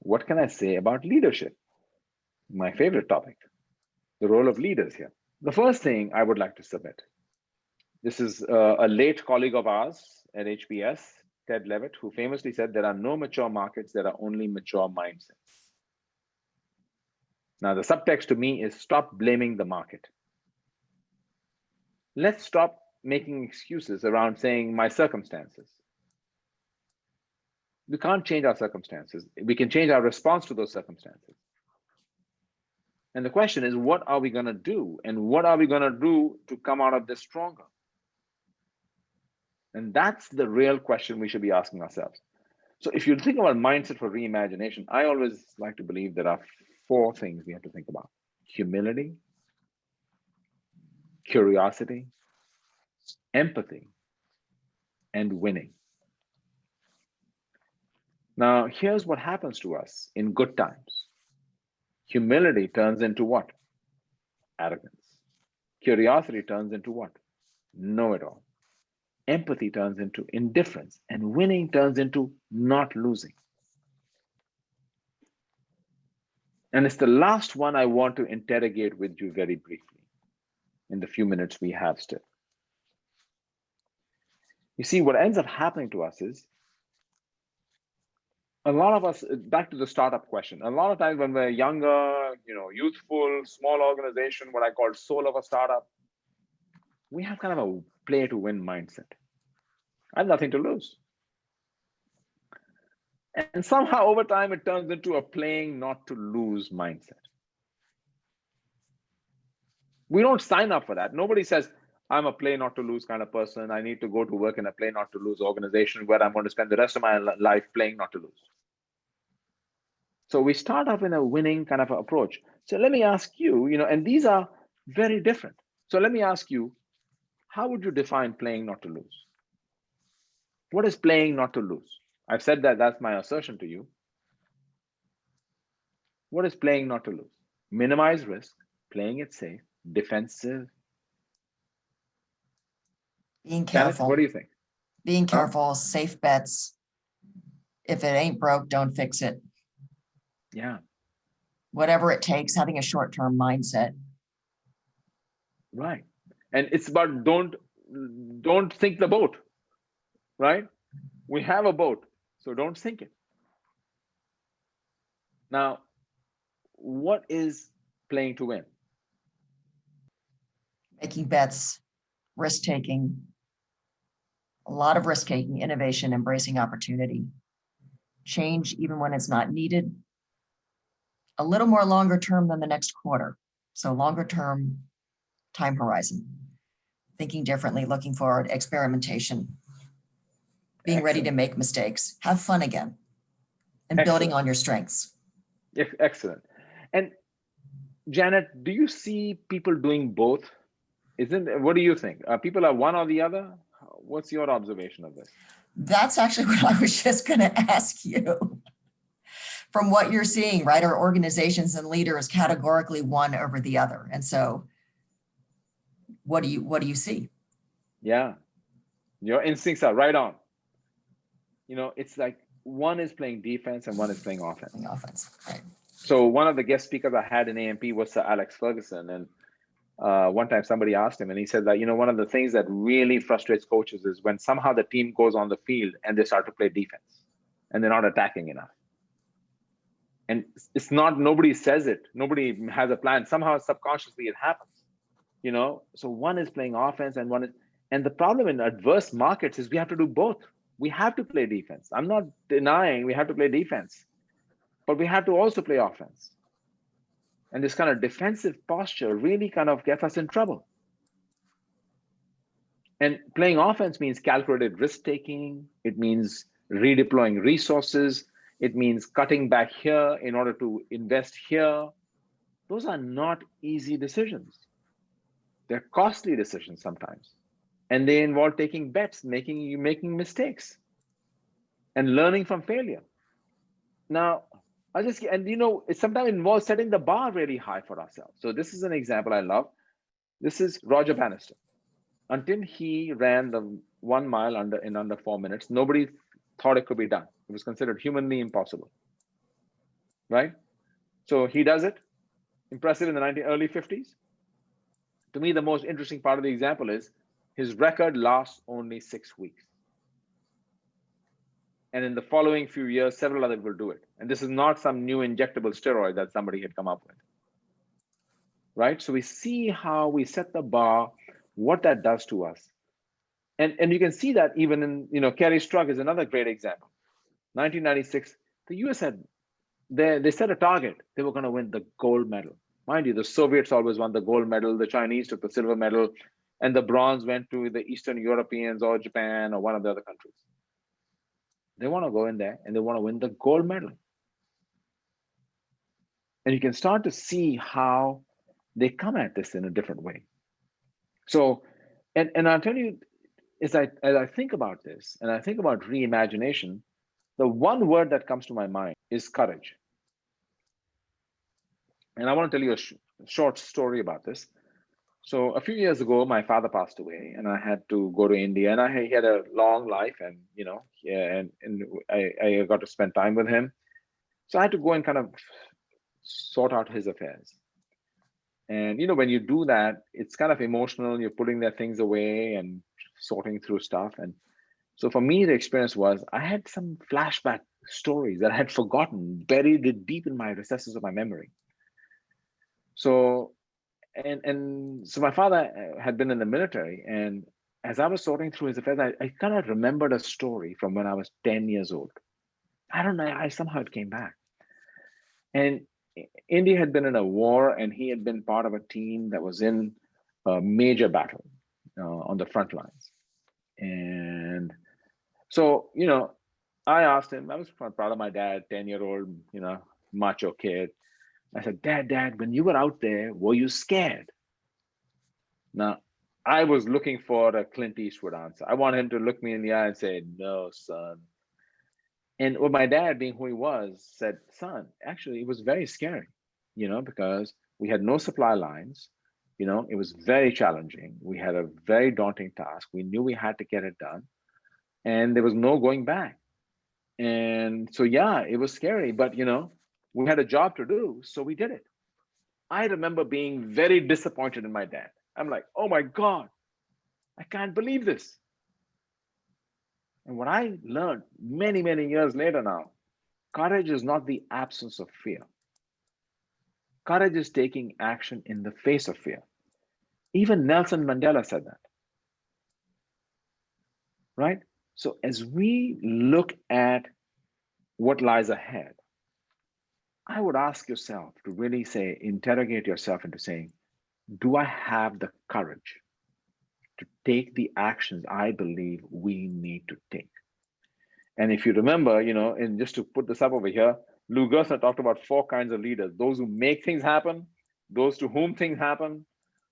What can I say about leadership? My favorite topic, the role of leaders here. The first thing I would like to submit. This is a late colleague of ours at HBS, Ted Levitt, who famously said there are no mature markets, there are only mature mindsets. Now, the subtext to me is stop blaming the market. Let's stop making excuses around saying my circumstances. We can't change our circumstances. We can change our response to those circumstances. And the question is, what are we going to do? And what are we going to do to come out of this stronger? And that's the real question we should be asking ourselves. So if you think about mindset for reimagination, I always like to believe there are 4 things we have to think about: humility, curiosity, empathy, and winning. Now, here's what happens to us in good times. Humility turns into what? Arrogance. Curiosity turns into what? Know-it-all. Empathy turns into indifference, and winning turns into not losing. And it's the last one I want to interrogate with you very briefly in the few minutes we have still. You see, what ends up happening to us is, a lot of us, back to the startup question, a lot of times when we're younger, youthful, small organization, what I call soul of a startup, we have kind of a play to win mindset. I have nothing to lose. And somehow over time, it turns into a playing not to lose mindset. We don't sign up for that. Nobody says, I'm a play not to lose kind of person. I need to go to work in a play not to lose organization where I'm going to spend the rest of my life playing not to lose. So we start off in a winning kind of approach. So let me ask you, and these are very different. So let me ask you, how would you define playing not to lose? What is playing not to lose? I've said that that's my assertion to you. What is playing not to lose? Minimize risk, playing it safe, defensive. Being careful. What do you think? Being careful, safe bets. If it ain't broke, don't fix it. Yeah. Whatever it takes, having a short-term mindset. Right. And it's about don't sink the boat, right? We have a boat, so don't sink it. Now, what is playing to win? Making bets, risk-taking, a lot of risk-taking, innovation, embracing opportunity, change even when it's not needed, a little more longer term than the next quarter. So longer term time horizon, thinking differently, looking forward, experimentation, being ready to make mistakes, have fun again, and building on your strengths. Excellent. And Janet, do you see people doing both? What do you think? People are one or the other? What's your observation of this? That's actually what I was just going to ask you. From what you're seeing, right? Are organizations and leaders categorically one over the other? And so what do you see? Yeah, your instincts are right on. It's like one is playing defense and one is playing offense. Right. So one of the guest speakers I had in AMP was Sir Alex Ferguson. And one time somebody asked him and he said that, one of the things that really frustrates coaches is when somehow the team goes on the field and they start to play defense and they're not attacking enough. And it's not, nobody says it. Nobody has a plan. Somehow subconsciously it happens, So one is playing offense and one is, and the problem in adverse markets is we have to do both. We have to play defense. I'm not denying we have to play defense, but we have to also play offense. And this kind of defensive posture really kind of gets us in trouble. And playing offense means calculated risk-taking. It means redeploying resources. It means cutting back here in order to invest here. Those are not easy decisions. They're costly decisions sometimes. And they involve taking bets, making mistakes, and learning from failure. Now, it sometimes involves setting the bar really high for ourselves. So this is an example I love. This is Roger Bannister. Until he ran the 1 mile in under 4 minutes, nobody thought it could be done. It was considered humanly impossible. right? So he does it, impressive in the early 50s. To me, the most interesting part of the example is his record lasts only 6 weeks. And in the following few years, several others will do it. And this is not some new injectable steroid that somebody had come up with, right? So we see how we set the bar, what that does to us. And you can see that even in, Kerry Strug is another great example. 1996, the US they set a target. They were going to win the gold medal. Mind you, the Soviets always won the gold medal. The Chinese took the silver medal, and the bronze went to the Eastern Europeans or Japan or one of the other countries. They want to go in there and they want to win the gold medal. And you can start to see how they come at this in a different way. So, and I'll tell you, as I think about this and I think about reimagination, the one word that comes to my mind is courage. And I want to tell you a short story about this. So a few years ago, my father passed away, and I had to go to India. And he had a long life, and I got to spend time with him. So I had to go and kind of sort out his affairs. And when you do that, it's kind of emotional. You're putting their things away and sorting through stuff. And so for me, the experience was I had some flashback stories that I had forgotten, buried deep in my recesses of my memory. So, and so my father had been in the military, and as I was sorting through his affairs, I kind of remembered a story from when I was 10 years old. I don't know, somehow it came back. And India had been in a war, and he had been part of a team that was in a major battle on the front lines. And so, I asked him, I was proud of my dad, 10-year-old, macho kid. I said, Dad, when you were out there, were you scared? Now, I was looking for a Clint Eastwood answer. I wanted him to look me in the eye and say, no, son. And my dad, being who he was, said, son, actually, it was very scary, because we had no supply lines. It was very challenging. We had a very daunting task. We knew we had to get it done. And there was no going back. And so, yeah, it was scary, but, we had a job to do, so we did it. I remember being very disappointed in my dad. I'm like, oh my God, I can't believe this. And what I learned many, many years later now, courage is not the absence of fear. Courage is taking action in the face of fear. Even Nelson Mandela said that. Right? So as we look at what lies ahead, I would ask yourself to really interrogate yourself into saying, do I have the courage to take the actions I believe we need to take? And if you remember, and just to put this up over here, Lou Gerstner talked about 4 kinds of leaders: those who make things happen, those to whom things happen,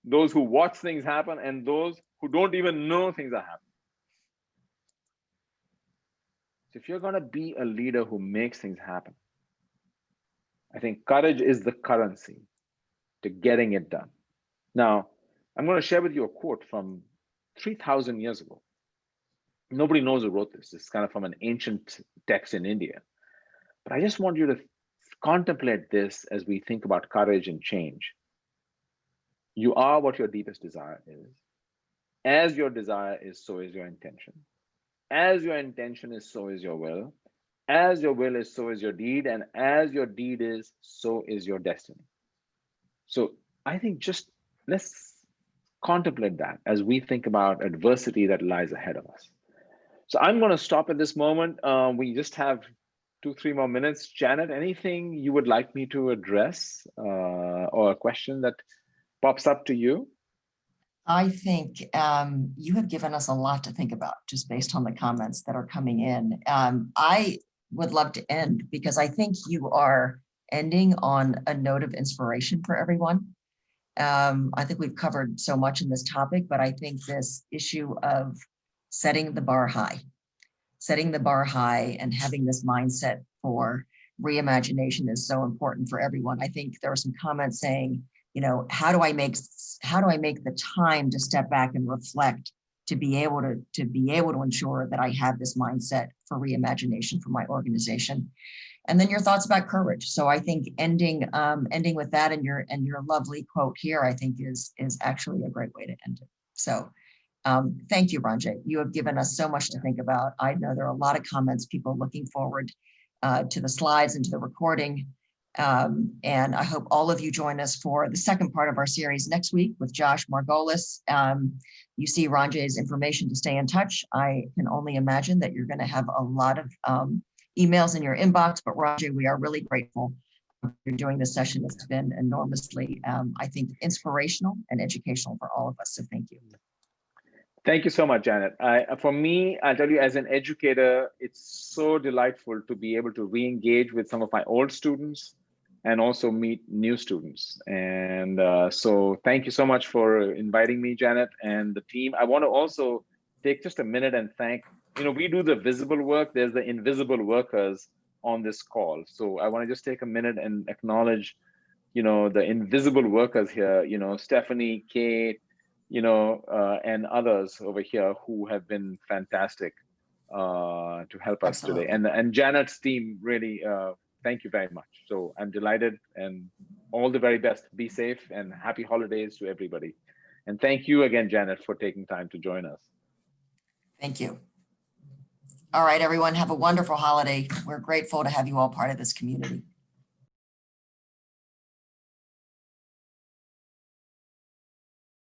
those who watch things happen, and those who don't even know things are happening. So if you're going to be a leader who makes things happen, I think courage is the currency to getting it done. Now, I'm going to share with you a quote from 3,000 years ago. Nobody knows who wrote this. It's kind of from an ancient text in India. But I just want you to contemplate this as we think about courage and change. You are what your deepest desire is. As your desire is, so is your intention. As your intention is, so is your will. As your will is, so is your deed. And as your deed is, so is your destiny. So I think just let's contemplate that as we think about adversity that lies ahead of us. So I'm going to stop at this moment. We just have 2-3 more minutes. Janet, anything you would like me to address or a question that pops up to you? I think you have given us a lot to think about just based on the comments that are coming in. I would love to end because I think you are ending on a note of inspiration for everyone. I think we've covered so much in this topic, but I think this issue of setting the bar high and having this mindset for reimagination is so important for everyone. I think there are some comments saying, how do I make the time to step back and reflect to be able to ensure that I have this mindset for reimagination for my organization. And then your thoughts about courage. So I think ending with that and your lovely quote here, I think is actually a great way to end it. So thank you, Ranjay. You have given us so much to think about. I know there are a lot of comments, people looking forward to the slides and to the recording. And I hope all of you join us for the second part of our series next week with Josh Margolis. You see Ranjay's information to stay in touch. I can only imagine that you're going to have a lot of emails in your inbox, but Ranjay, we are really grateful for doing this session. It's been enormously, I think, inspirational and educational for all of us. So thank you. Thank you so much, Janet. For me, I'll tell you, as an educator, it's so delightful to be able to re-engage with some of my old students and also meet new students. And so thank you so much for inviting me, Janet, and the team. I want to also take just a minute and thank, we do the visible work. There's the invisible workers on this call. So I want to just take a minute and acknowledge, the invisible workers here, Stephanie, Kate, and others over here who have been fantastic to help us today. And Janet's team, really, thank you very much. So I'm delighted, and all the very best. Be safe and happy holidays to everybody. And thank you again, Janet, for taking time to join us. Thank you. All right, everyone, have a wonderful holiday. We're grateful to have you all part of this community.